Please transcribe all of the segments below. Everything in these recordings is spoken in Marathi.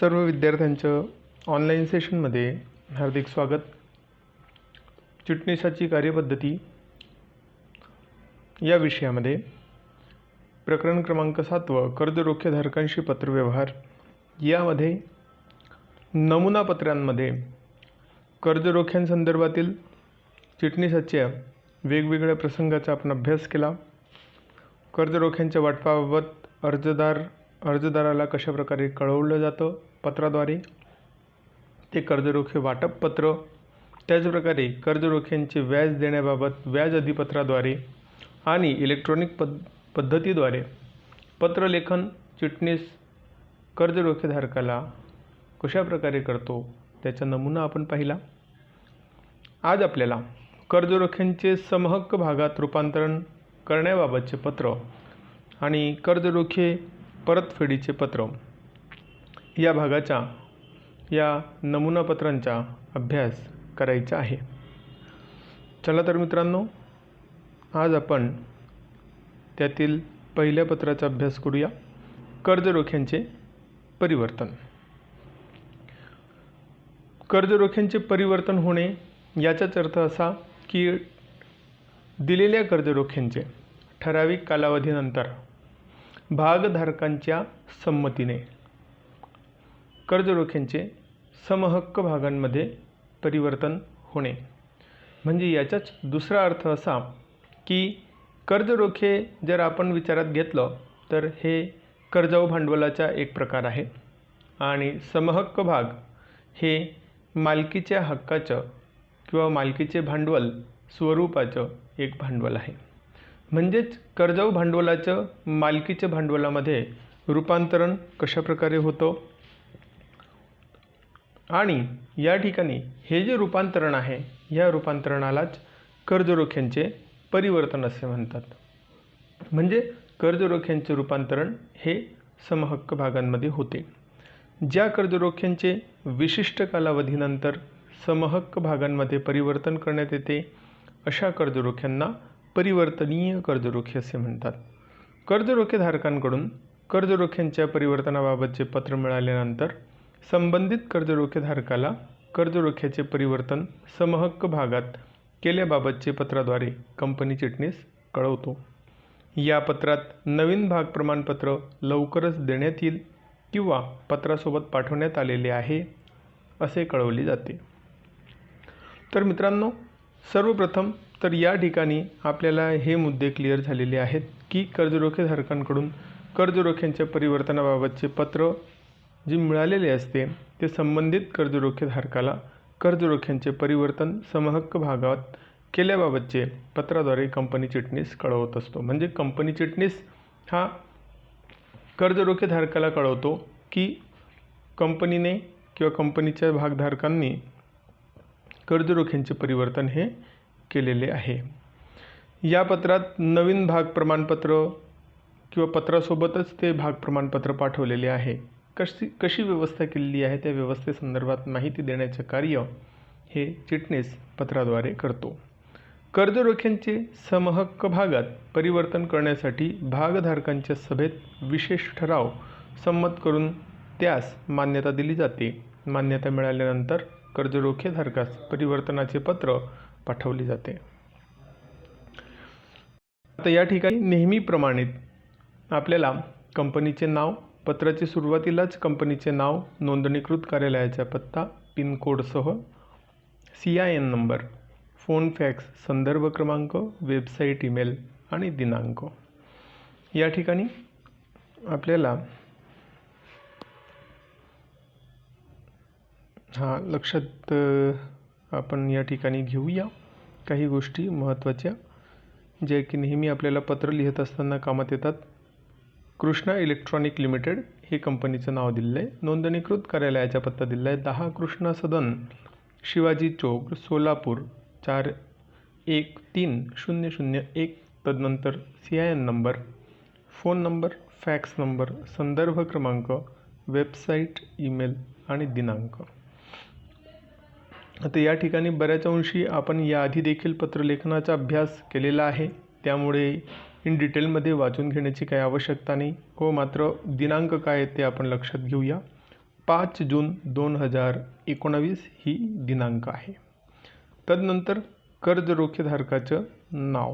सर्व विद्यार्थ्यांचं ऑनलाईन सेशनमध्ये हार्दिक स्वागत। चिटणीसाची कार्यपद्धती या विषयामध्ये प्रकरण क्रमांक 7 कर्ज रोखेधारकांशी पत्रव्यवहार यामध्ये नमुना पत्रांमध्ये कर्ज रोख्यांसंदर्भातील चिटणीसाच्या वेगवेगळ्या प्रसंगाचा आपण अभ्यास केला। कर्ज रोख्यांच्या वाटपाबाबत अर्जदाराला कशा प्रकारे कळवलं जातं पत्राद्वारे, ते कर्ज रोखे वाटप पत्र, त्याचप्रकारे कर्ज रोख्यांचे व्याज देण्याबाबत व्याज अधिपत्राद्वारे आणि इलेक्ट्रॉनिक पद्धतीद्वारे पत्रलेखन चिटणीस कर्ज रोखेधारकाला कशा प्रकारे करतो त्याचा नमुना आपण पाहिला। आज आपल्याला कर्ज रोख्यांचे समहक्क भागात रूपांतरण करण्याबाबतचे पत्र आणि कर्ज रोखे परतफेडीचे पत्र या भागाचा या नमुना पत्रांचा अभ्यास करायचा आहे। चला तर मित्रांनो, आज आपण त्यातील पहिल्या पत्राचा अभ्यास करूया। कर्ज रोख्यांचे परिवर्तन। कर्ज रोख्यांचे परिवर्तन होणे याचाच अर्थ असा की दिलेल्या कर्ज रोख्यांचे ठराविक कालावधीनंतर भागधारकांच्या संमतीने कर्ज रोख्यांचे समहक्क भागांमध्ये परिवर्तन होणे, म्हणजे याचाच दुसरा अर्थ असा की कर्ज रोखे जर आपण विचारात घेतलं तर हे कर्जाऊ भांडवलाचा एक प्रकार आहे आणि समहक्क भाग हे मालकीच्या हक्काचं किंवा मालकीचे भांडवल स्वरूपाचं एक भांडवल आहे। म्हणजेच कर्जाऊ भांडवलाचं मालकीच्या भांडवलामध्ये रूपांतरण कशा प्रकारे होतं आणि या ठिकाणी हे जे रूपांतरण आहे या रूपांतरणालाच कर्ज रोख्यांचे परिवर्तन असे म्हणतात। म्हणजे कर्ज रोख्यांचे रूपांतरण हे समहक्क भागांमध्ये होते। ज्या कर्ज रोख्यांचे विशिष्ट कालावधीनंतर समहक्क भागांमध्ये परिवर्तन करण्यात येते अशा कर्ज रोख्यांना परिवर्तनीय कर्ज रोखे असे म्हणतात। कर्ज रोखेधारकांकडून कर्ज रोख्यांच्या परिवर्तनाबाबतचे पत्र मिळाल्यानंतर संबंधित कर्ज रोखेधारकाला कर्ज रोख्याचे परिवर्तन समहक्क भागात केल्याबाबतचे पत्राद्वारे कंपनी चिटणीस कळवतो। या पत्रात नवीन भाग प्रमाणपत्र लवकरच देण्यात येईल किंवा पत्रासोबत पाठवण्यात आलेले आहे असे कळवले जाते। तर मित्रांनो, सर्वप्रथम तर या ठिकाणी आपल्याला हे मुद्दे क्लिअर झालेले आहेत की कर्ज रोखेधारकांकडून कर्ज रोख्यांच्या परिवर्तनाबाबतचे पत्र जे मिळालेले असते ते संबंधित कर्ज रोखेधारकाला कर्ज रोख्यांचे परिवर्तन समहक्क भागात केल्याबाबतचे पत्राद्वारे कंपनी चिटणीस कळवत असतो। म्हणजे कंपनी चिटणीस हा कर्ज रोखेधारकाला कळवतो की कंपनीने किंवा कंपनीच्या भागधारकांनी कर्ज रोख्यांचे परिवर्तन हे केलेले आहे। या पत्रात नवीन भाग प्रमाणपत्र किंवा पत्रासोबतच ते भाग प्रमाणपत्र पाठवलेले आहे। कशी व्यवस्था केलेली आहे त्या व्यवस्थेसंदर्भात माहिती देण्याचे कार्य हे चिटणीस पत्राद्वारे करतो। कर्ज रोख्यांचे समहक्क भागात परिवर्तन करण्यासाठी भागधारकांच्या सभेत विशेष ठराव संमत करून त्यास मान्यता दिली जाते। मान्यता मिळाल्यानंतर कर्ज रोखेधारकास परिवर्तनाचे पत्र पाठवले जाते। आता या ठिकाणी नेहमीप्रमाणित आपल्याला कंपनीचे नाव, पत्राच्या सुरुवातीलाच कंपनीचे नाव, नोंदणीकृत कार्यालयाचा पत्ता, पिन कोडसह CIN नंबर, फोन, फॅक्स, संदर्भ क्रमांक, वेबसाईट, ईमेल आणि दिनांक या ठिकाणी आपल्याला लक्षात आपण या ठिकाणी घेऊया काही गोष्टी महत्त्वाच्या ज्या की नेहमी आपल्याला पत्र लिहित असताना कामात येतात। कृष्णा इलेक्ट्रॉनिक लिमिटेड हे कंपनीचं नाव दिलेलं आहे। नोंदणीकृत कार्यालयाचा पत्ता दिलेला आहे 10 कृष्णा सदन, शिवाजी चौक, सोलापूर 413001। तदनंतर CIN number, phone number, fax number, संदर्भ क्रमांक, वेबसाईट, ईमेल आणि दिनांक। आता या ठिकाणी बऱ्याच अंशी आपण याआधी देखील पत्रलेखनाचा अभ्यास केलेला आहे, त्यामुळे इन डिटेलमध्ये वाचून घेण्याची काही आवश्यकता नाही। मात्र दिनांक काय ते आपण लक्षात घेऊया। 5 जून 2019 ही दिनांक आहे. तदनंतर कर्ज रोखेधारकाचं नाव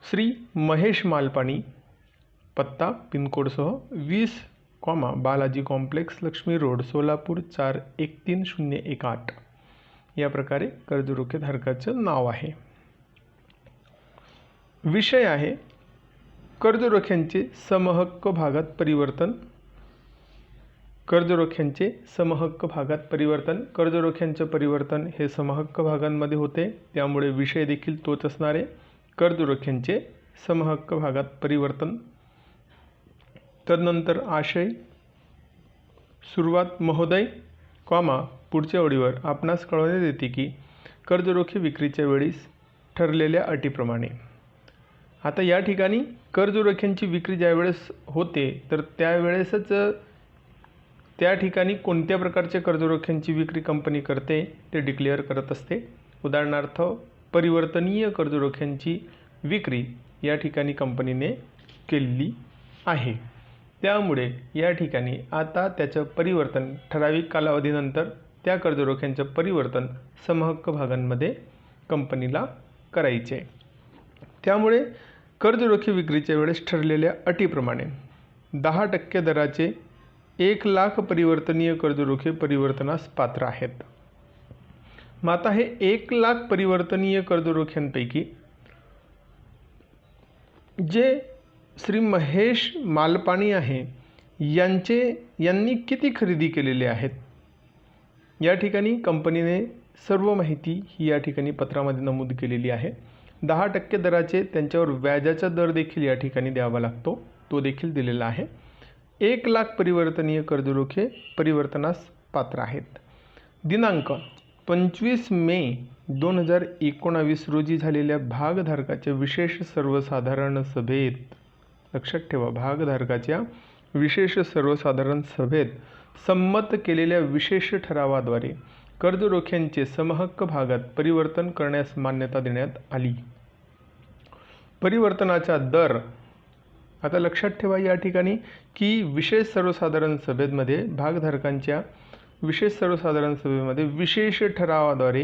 श्री महेश मालपाणी, पत्ता पिनकोडसह 20, बालाजी कॉम्प्लेक्स, लक्ष्मी रोड, सोलापूर 413018 या प्रकारे कर्ज रोखेधारकाचं नाव आहे. विषय आहे कर्ज रोख्यांचे समहक्क भागात परिवर्तन. कर्ज रोख्यांचे समहक्क भागात परिवर्तन. कर्ज रोख्यांचे परिवर्तन हे समहक्क भागांमध्ये होते, त्यामुळे विषय देखील तोच असणार आहे, कर्ज रोख्यांचे समहक्क भागात परिवर्तन. तदनंतर आशय सुरुवात महोदय, पुढच्या ओळीवर आपणास कळवण्यात येते की कर्ज रोखे विक्रीच्या वेळीस ठरलेल्या अटीप्रमाणे. आता या ठिकाणी कर्ज रोख्यांची विक्री ज्यावेळेस होते तर त्यावेळेसच त्या ठिकाणी कोणत्या प्रकारच्या कर्ज रोख्यांची विक्री कंपनी करते ते डिक्लेअर करत असते. उदाहरणार्थ परिवर्तनीय कर्ज रोख्यांची विक्री या ठिकाणी कंपनीने केलेली आहे, त्यामुळे या ठिकाणी आता त्याचं परिवर्तन ठराविक कालावधीनंतर त्या कर्ज रोख्यांचं परिवर्तन समहक्क भागांमध्ये कंपनीला करायचे. त्यामुळे कर्ज रोखे विक्रीच्या वेळेस ठरलेल्या अटीप्रमाणे 10% दराचे 1,00,000 परिवर्तनीय कर्ज रोखे परिवर्तनास पात्र आहेत. मग आता हे 1,00,000 परिवर्तनीय कर्ज रोख्यांपैकी जे श्री महेश मालपाणी आहे यांनी किती खरेदी केलेले आहेत, या ठिकाणी कंपनीने सर्व माहिती ही या ठिकाणी पत्रामध्ये नमूद केलेली आहे. 10% दराचे त्यांच्यावर व्याजाचा दर देखील या ठिकाणी द्यावा लागतो, तो देखील दिलेला आहे. 1,00,000 परिवर्तनीय कर्ज रोखे परिवर्तनास पात्र आहेत. दिनांक 25 मे 2019 रोजी झालेल्या भागधारकाच्या विशेष सर्वसाधारण सभेत, लक्षात ठेवा, भागधारकाच्या विशेष सर्वसाधारण सभेत संमत केलेल्या विशेष ठरावाद्वारे कर्ज रोख्यांचे समहक्क भागात परिवर्तन करण्यास मान्यता देण्यात आली. परिवर्तनाचा दर, आता लक्षात ठेवा या ठिकाणी की विशेष सर्वसाधारण सभेमध्ये भागधारकांच्या विशेष सर्वसाधारण सभेमध्ये विशेष ठरावाद्वारे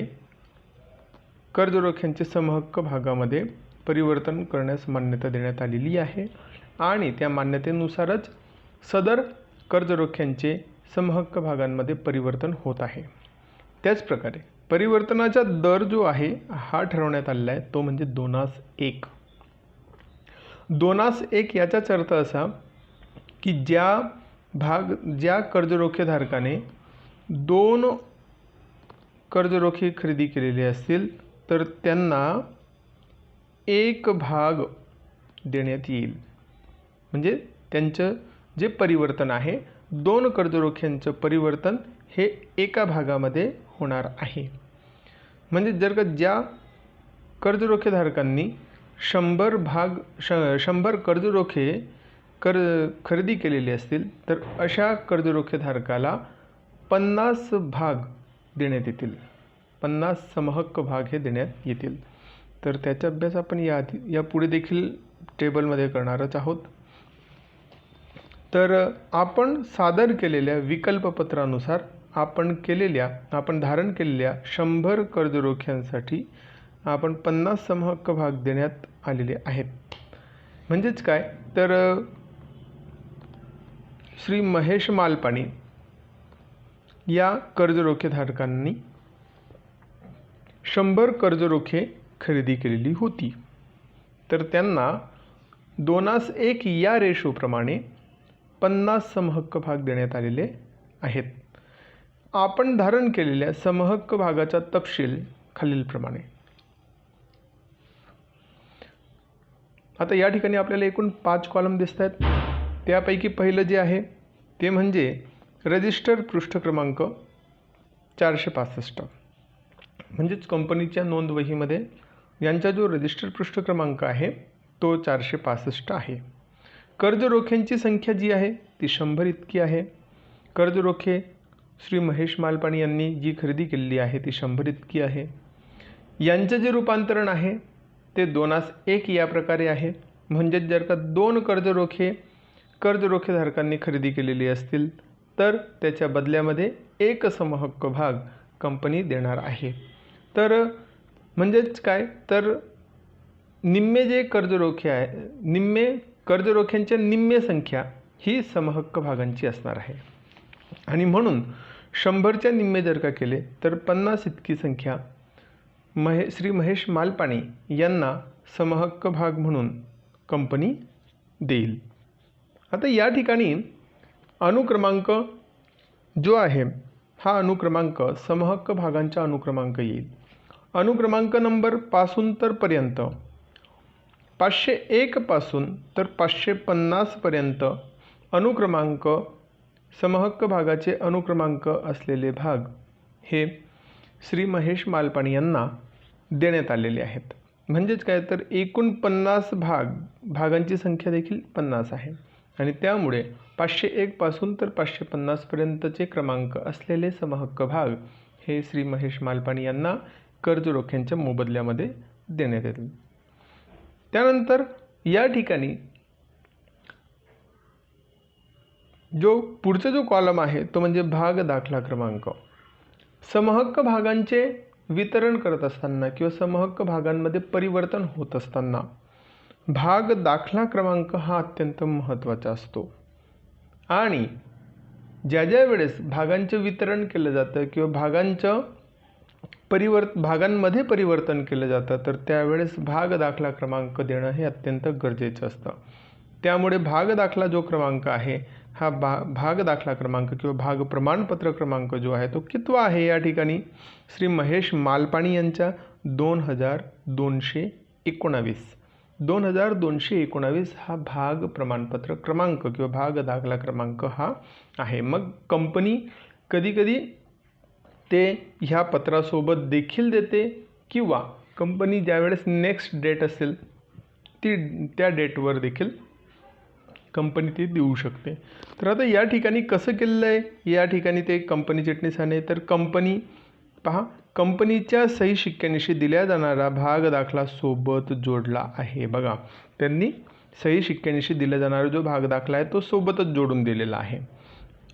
कर्ज रोख्यांचे समहक्क भागामध्ये परिवर्तन करण्यास मान्यता देण्यात आलेली आहे आणि त्या मान्यतेनुसारच सदर कर्ज रोख्यांचे समहक्क भागांमध्ये परिवर्तन होत आहे. त्याचप्रकारे परिवर्तनाचा दर जो आहे हा ठरवण्यात आलेला आहे, तो म्हणजे 2:1. 2:1 याचाच अर्थ असा की ज्या कर्ज रोखेधारकाने 2 कर्ज रोखे खरेदी केलेले असतील तर त्यांना 1 भाग देण्यात येईल. म्हणजे त्यांचं जे परिवर्तन आहे 2 कर्ज रोख्यांचं परिवर्तन हे एका भागामध्ये होणार आहे. म्हणजे जर का ज्या कर्ज रोखेधारकांनी 100 कर्ज रोखे खरेदी केलेले असतील तर अशा कर्ज रोखेधारकाला 50 भाग देण्यात येतील, 50 समहक्क भाग हे देण्यात येतील. तर त्याचा अभ्यास आपण या पुढे देखील टेबलमध्ये करणारच आहोत. तर आपण सादर केलेल्या विकल्पपत्रानुसार आपण धारण केलेल्या 100 कर्ज रोख्यांसाठी आपण 50 समहक्क भाग देण्यात आलेले आहेत. म्हणजेच काय तर श्री महेश मालपाणी या कर्ज रोखेधारकांनी 100 कर्ज रोखे खरेदी केलेली होती, तर त्यांना 2:1 या रेशोप्रमाणे 50 समहक्क भाग देण्यात आलेले आहेत. आपण धारण केलेल्या समहक्क भागाचा तपशील खालीलप्रमाणे. आता या ठिकाणी आपल्याला एकूण 5 कॉलम दिसत आहेत. त्यापैकी पहिलं जे आहे ते म्हणजे रजिस्टर पृष्ठ क्रमांक 465, म्हणजेच कंपनीच्या नोंदवहीमध्ये यांचा जो रजिस्टर पृष्ठ क्रमांक आहे तो 465 आहे. कर्ज रोख्यांची संख्या जी आहे ती 100 इतकी आहे. कर्ज रोखे श्री महेश मालपाणी यांनी जी खरेदी केलेली आहे ती 100 इतकी आहे. यांचे जे रूपांतरण आहे ते 2:1 या प्रकारे आहे. म्हणजे जर का 2 कर्ज रोखेधारकांनी खरेदी केलेली असतील तर त्याच्या बदल्यामध्ये एक समहक्क भाग कंपनी देणार आहे. तर म्हणजेच काय, तर निम्मे जे कर्जरोखे आहे, निम्मे कर्जरोख्यांच्या निम्मे संख्या ही समहक्क भागांची असणार आहे. आणि म्हणून 100च्या निम्मे जर का केले तर 50 इतकी संख्या श्री महेश मालपाणी यांना समहक्क भाग म्हणून कंपनी देईल. आता या ठिकाणी अनुक्रमांक जो आहे हा अनुक्रमांक समहक्क भागांचा अनुक्रमांक येईल. अनुक्रमांक नंबर पासून तर पर्यंत 501 पासून तर 550 पर्यंत अनुक्रमांक समहक्क भागाचे अनुक्रमांक असलेले भाग हे श्री महेश मालपाणी यांना देण्यात आलेले आहेत. म्हणजेच काय, तर एकूण 50 भागांची संख्या देखील 50 आहे आणि त्यामुळे 501 पासून तर 550 पर्यंतचे क्रमांक असलेले समहक्क भाग हे श्री महेश मालपाणी यांना कर्जरोख्यांच्या मोबदल्यामध्ये देण्यात येतील. त्यानंतर या ठिकाणी जो पुढचा जो कॉलम आहे तो म्हणजे भाग दाखला क्रमांक. समहक्क भागांचे वितरण करत असताना किंवा समहक्क भागांमध्ये परिवर्तन होत असताना भाग दाखला क्रमांक हा अत्यंत महत्त्वाचा असतो. आणि ज्या वेळेस भागांचे वितरण केलं जातं किंवा भागांमध्ये परिवर्तन केलं जातं तर त्यावेळेस भाग दाखला क्रमांक देणं हे अत्यंत गरजेचं असतं. त्यामुळे भाग दाखला जो क्रमांक आहे हा भाग दाखला क्रमांक किंवा भाग प्रमाणपत्र क्रमांक जो आहे तो कितवा आहे या ठिकाणी, श्री महेश मालपाणी यांच्या 2219 हा भाग प्रमाणपत्र क्रमांक किंवा भाग दाखला क्रमांक हा आहे. मग कंपनी कधीकधी ते ह्या पत्रासोबत देखील देते किंवा कंपनी ज्यावेळेस नेक्स्ट डेट असेल त्या डेटवर देखील कंपनी ती देऊ शकते. तर आता या ठिकाणी कसं केलेलं आहे, या ठिकाणी ते कंपनी चिटणीसाने तर कंपनी पहा, कंपनीच्या सही शिक्क्यानिशी दिल्या जाणारा भाग दाखला सोबत जोडला आहे. बघा, त्यांनी सही शिक्क्यानिशी दिला जाणारा जो भाग दाखला आहे तो सोबतच जोडून दिलेला आहे.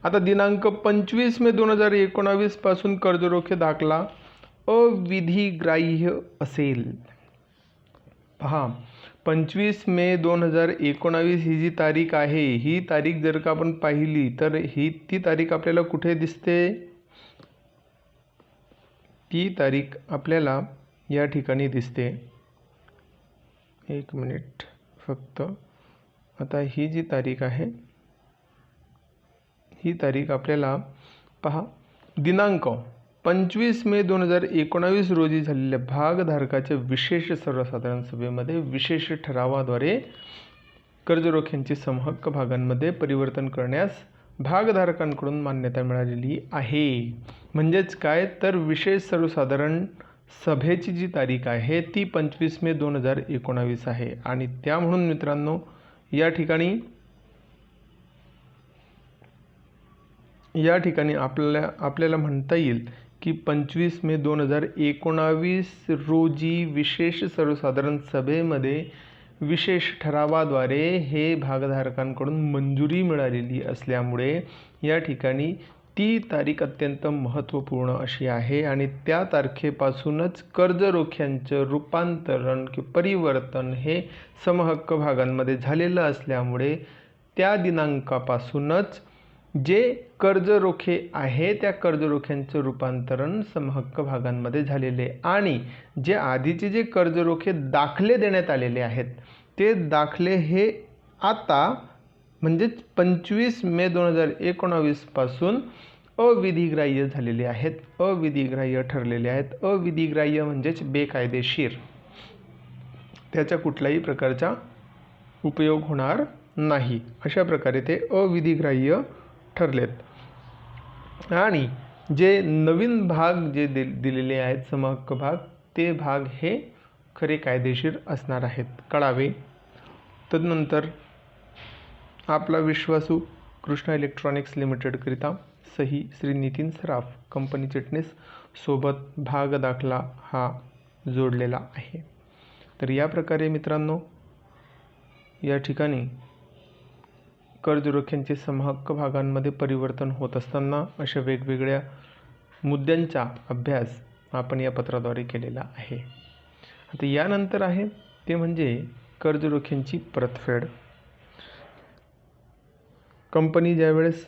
आता दिनांक 25 मे 2019 पासून कर्जरोखे दाखला अविधिग्राह्य असेल. पहा, 25 मे 2019 ही जी तारीख आहे, ही तारीख जर का आपण पाहिली तर ती तारीख आपल्याला कुठे दिसते, ती तारीख आपल्याला या ठिकाणी दिसते. एक मिनिट फक्त. आता ही जी तारीख आहे ही तारीख आपल्याला पहा, दिनांक 25 मे 2019 रोजी झालेल्या भागधारकाच्या विशेष सर्वसाधारण सभेमध्ये विशेष ठरावाद्वारे कर्जरोख्यांची समहक्क भागांमध्ये परिवर्तन करण्यास भागधारकांकडून मान्यता मिळालेली आहे. म्हणजेच काय, तर विशेष सर्वसाधारण सभेची जी तारीख आहे ती 25 मे 2019 आहे. आणि त्या म्हणून मित्रांनो या ठिकाणी आपल्याला म्हणता येईल की 25 मे 2019 रोजी विशेष सर्वसाधारण सभेमध्ये विशेष ठरावाद्वारे हे भागधारकांकडून मंजुरी मिळालेली असल्यामुळे या ठिकाणी ती तारीख अत्यंत महत्त्वपूर्ण अशी आहे. आणि त्या तारखेपासूनच कर्जरोख्यांचं रूपांतरण किंवा परिवर्तन हे समहक्क भागांमध्ये झालेलं असल्यामुळे त्या दिनांकापासूनच जे कर्जरोखे आहे त्या कर्जरोख्यांचं रूपांतरण समहक्क भागांमध्ये झालेले आणि जे आधीचे जे कर्जरोखे दाखले देण्यात आलेले आहेत ते दाखले हे आता म्हणजेच 25 मे 2019 पासून अविधिग्राह्य झालेले आहेत, अविधिग्राह्य ठरलेले आहेत. अविधिग्राह्य म्हणजेच बेकायदेशीर, त्याचा कुठल्याही प्रकारचा उपयोग होणार नाही, अशा प्रकारे ते अविधिग्राह्य ठरलेत. आणि जे नवीन भाग जे दिलेले आहेत समहक्क भाग, ते भाग हे खरे कायदेशीर असणार आहेत, कळावे. तदनंतर आपला विश्वासू कृष्णा इलेक्ट्रॉनिक्स लिमिटेडकरिता सही श्री नितीन सराफ, कंपनी चिटणीस, सोबत भाग दाखला हा जोडलेला आहे. तर या प्रकारे मित्रांनो या ठिकाणी कर्जरोख्यांचे समहक्क भागांमध्ये परिवर्तन होत असताना अशा वेगवेगळ्या मुद्द्यांचा अभ्यास आपण या पत्राद्वारे केलेला आहे. आता यानंतर आहे ते म्हणजे कर्जरोख्यांची परतफेड. कंपनी ज्यावेळेस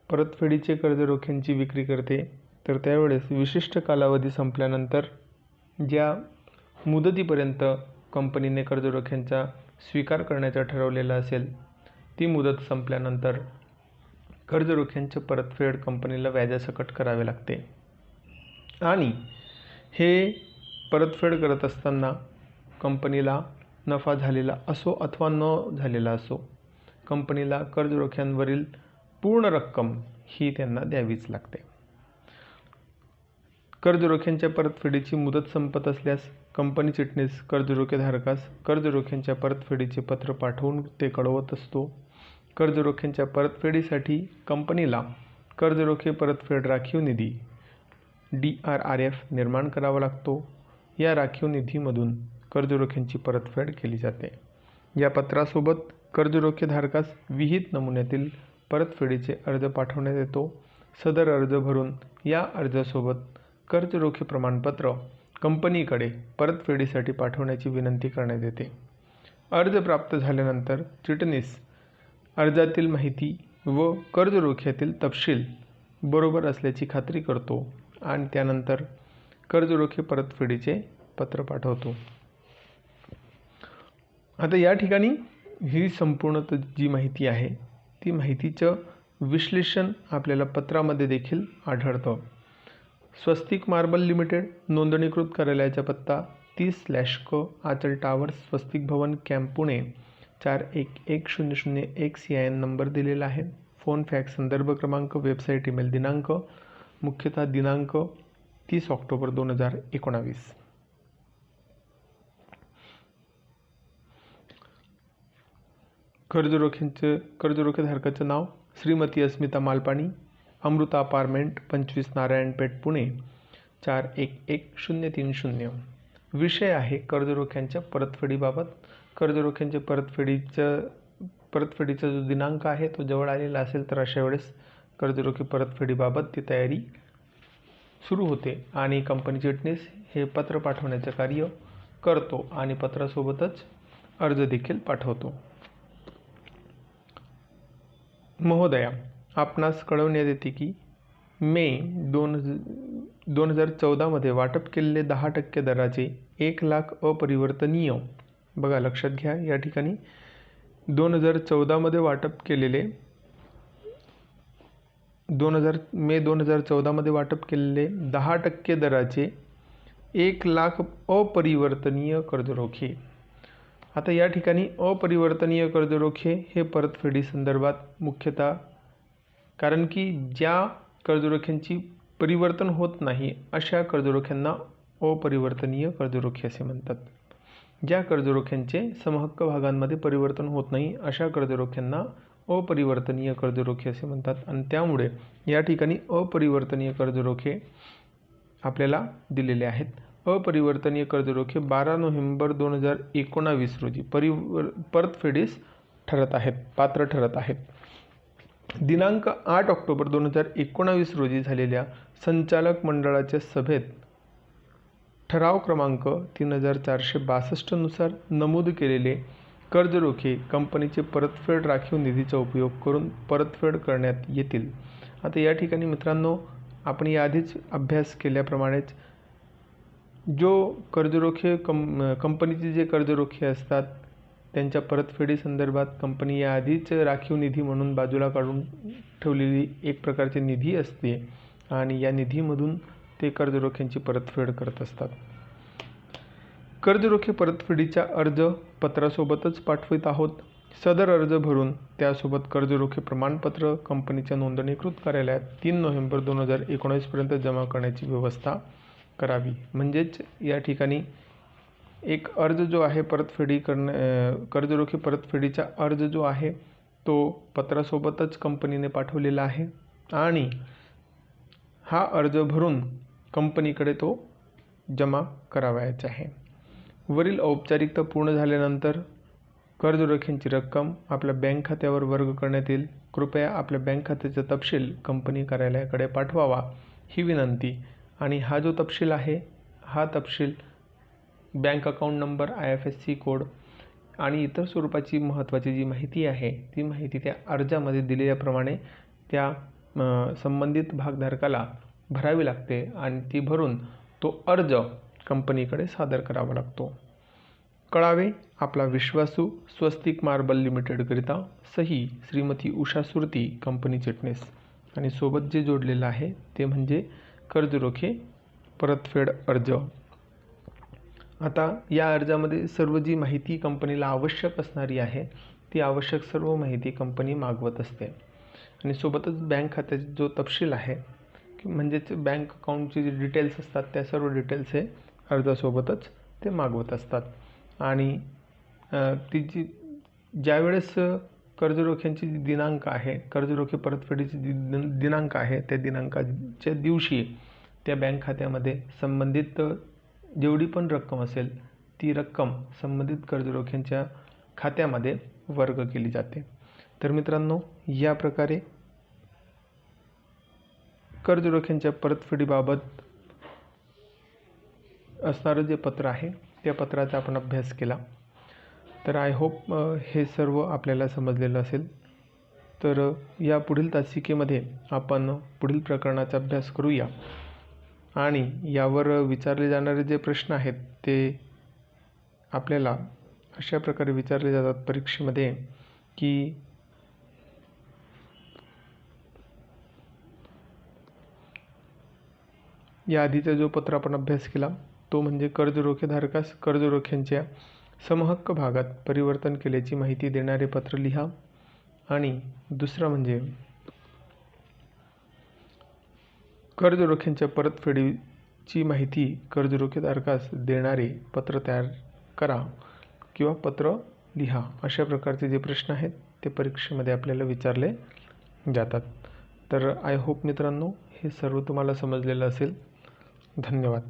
परतफेडीचे कर्जरोख्यांची विक्री करते तर त्यावेळेस विशिष्ट कालावधी संपल्यानंतर ज्या मुदतीपर्यंत कंपनीने कर्जरोख्यांचा स्वीकार करण्याचा ठरवलेला असेल ती मुदत संपल्यानंतर कर्जरोख्यांचे परतफेड कंपनीला व्याजासकट करावे लागते. आणि हे परतफेड करत असताना कंपनीला नफा झालेला असो अथवा न झालेला असो, कंपनीला कर्जरोख्यांवरील पूर्ण रक्कम ही त्यांना द्यावीच लागते. कर्जरोख्यांच्या परतफेडीची मुदत संपत असल्यास कंपनी चिटणीस कर्जरोखेधारकास कर्जरोख्यांच्या परतफेडीचे पत्र पाठवून ते कळवत असतो. कर्जरोख्यांच्या परतफेडीसाठी कंपनीला कर्जरोखे परतफेड राखीव निधी DRRF निर्माण करावा लागतो. या राखीव निधीमधून कर्जरोख्यांची परतफेड केली जाते. या पत्रासोबत कर्जरोखेधारकास विहित नमुन्यातील परतफेडीचे अर्ज पाठवण्यात येतो. सदर अर्ज भरून या अर्जासोबत कर्जरोखे प्रमाणपत्र कंपनीकडे परतफेडीसाठी पाठवण्याची विनंती करण्यात येते. अर्ज प्राप्त झाल्यानंतर चिटणीस अर्जातील माहिती व कर्जरोख्यातील तपशील बरोबर असल्याची खात्री करतो आणि त्यानंतर कर्जरोखे परतफेडीचे पत्र पाठवतो. आता या ठिकाणी ही संपूर्ण जी माहिती आहे ती माहितीचं विश्लेषण आपल्याला पत्रामध्ये देखील आढळतं. स्वस्तिक मार्बल लिमिटेड, नोंदणीकृत कार्यालयाचा पत्ता 30/क आचल टावर्स, स्वस्तिक भवन, कॅम्प, पुणे 411001 CIN नंबर दिलेला आहे. फोन, फॅक्स, संदर्भ क्रमांक, वेबसाईट, ईमेल दिनांक, मुख्यतः दिनांक 30 ऑक्टोबर 2019. कर्जरोखेधारकाचं नाव श्रीमती अस्मिता मालपाणी, अमृता अपार्टमेंट, 25 नारायणपेठ, पुणे 411030. विषय आहे कर्जरोख्यांच्या परतफेडीबाबत. कर्जरोख्यांच्या परतफेडीचा जो दिनांक आहे तो जवळ आलेला असेल तर अशा वेळेस कर्जरोखे परतफेडीबाबत ती तयारी सुरू होते आणि कंपनी चिटणीस हे पत्र पाठवण्याचं कार्य करतो आणि पत्रासोबतच अर्ज देखील पाठवतो. महोदया, आपणास कळवण्यात येते की मे 2014 वाटप केलेले 10% दराचे 1 लाख अपरिवर्तनीय, बघा लक्षात घ्या या ठिकाणी 2014 वाटप केलेले मे 2014 वाटप केलेले 10% दराचे 1 लाख अपरिवर्तनीय कर्जरोखे. आता या ठिकाणी अपरिवर्तनीय कर्जरोखे हे परतफेडी संदर्भात मुख्यतः, कारण की ज्या कर्जरोख्यांची परिवर्तन होत नाही अशा कर्जरोख्यांना अपरिवर्तनीय कर्जरोखे असे म्हणतात. ज्या कर्जरोख्यांचे समहक्क भागांमध्ये परिवर्तन होत नाही अशा कर्जरोख्यांना अपरिवर्तनीय कर्जरोखे असे म्हणतात. आणि त्यामुळे या ठिकाणी अपरिवर्तनीय कर्जरोखे आपल्याला दिलेले आहेत. अपरिवर्तनीय कर्जरोखे 12 नोव्हेंबर 2019 रोजी परतफेडीस पात्र ठरत आहेत. दिनांक 8 ऑक्टोबर 2019 रोजी झालेल्या संचालक मंडळाच्या सभेत ठराव क्रमांक 3462 नुसार नमूद केलेले कर्जरोखे कंपनीचे परतफेड राखीव निधीचा उपयोग करून परतफेड करण्यात येतील. आता या ठिकाणी मित्रांनो, आपण याआधीच अभ्यास केल्याप्रमाणेच जो कर्जरोखे कंपनीचे जे कर्जरोखे असतात त्यांच्या परतफेडी संदर्भात कंपनी याआधीच राखीव निधी म्हणून बाजूला काढून ठेवलेली एक प्रकारची निधी असते आणि या निधीमधून ते कर्जरोख्यांची परतफेड करत असतात. कर्जरोखे परतफेडीचा अर्ज पत्रासोबतच पाठवित आहोत. सदर अर्ज भरून त्यासोबत कर्जरोखे प्रमाणपत्र कंपनीच्या नोंदणीकृत कार्यालयात 3 नोव्हेंबर 2019 पर्यंत जमा करण्याची व्यवस्था करावी. म्हणजेच या ठिकाणी एक अर्ज जो आहे कर्जरोखे परतफेडीचा अर्ज जो आहे तो पत्रासोबतच कंपनीने पाठवलेला आहे आणि हा अर्ज भरून कंपनीकडे तो जमा करावयाचा आहे. वरील औपचारिकता पूर्ण झाल्यानंतर कर्जरोख्यांची रक्कम आपल्या बँक खात्यावर वर्ग करण्यात येईल. कृपया आपल्या बँक खात्याचा तपशील कंपनी कार्यालयाकडे पाठवावा ही विनंती. आणि हा जो तपशील आहे, हा तपशील bank account number, IFSC code आणि इतर स्वरूपाची महत्त्वाची जी माहिती आहे ती माहिती त्या अर्जामध्ये दिलेल्याप्रमाणे त्या संबंधित भागधारकाला भरावी लागते आणि ती भरून तो अर्ज कंपनीकडे सादर करावा लागतो. कळावे, आपला विश्वासू स्वस्तिक मार्बल लिमिटेडकरिता सही श्रीमती उषा सुरती, कंपनी चिटणीस. आणि सोबत जे जोडलेलं आहे ते म्हणजे कर्जरोखे परतफेड अर्ज. आता या अर्जामध्ये सर्व जी माहिती कंपनीला आवश्यक असणारी आहे ती आवश्यक सर्व माहिती कंपनी मागवत असते. आणि सोबतच बँक खात्याचा जो तपशील आहे म्हणजेच बँक अकाउंटचे जे डिटेल्स असतात त्या सर्व डिटेल्स हे अर्जासोबतच ते मागवत असतात. आणि ती जी ज्यावेळेस कर्जरोख्यांची जी दिनांक आहे, कर्जरोखे परतफेडीची दिनांक आहे, त्या दिनांकाच्या दिवशी त्या बँक खात्यामध्ये संबंधित जेवढी पण रक्कम असेल ती रक्कम संबंधित कर्जरोख्यांच्या खात्यामध्ये वर्ग केली जाते. तर मित्रांनो, या प्रकारे कर्जरोख्यांच्या परतफेडीबाबत असणारं जे पत्र आहे त्या पत्राचा आपण अभ्यास केला. तर आय होप हे सर्व आपल्याला समजलेलं असेल. तर या पुढील तासिकेमध्ये आपण पुढील प्रकरणाचा अभ्यास करूया आणि यावर विचारले जाणारे जे प्रश्न आहेत ते आपल्याला अशा प्रकारे विचारले जातात परीक्षेमध्ये की या आधीचा जो पत्र आपण अभ्यास केला तो म्हणजे कर्जरोखेधारकास कर्जरोख्यांच्या समहक्क भागात परिवर्तन केल्याची माहिती देणारे पत्र लिहा. आणि दुसरा म्हणजे कर्जरोख्यांच्या परतफेडीची माहिती कर्जरोखेधारकास देणारे पत्र तयार करा किंवा पत्र लिहा. अशा प्रकारचे जे प्रश्न आहेत ते परीक्षेमध्ये आपल्याला विचारले जातात. तर आय होप मित्रांनो हे सर्व तुम्हाला समजलेलं असेल. धन्यवाद.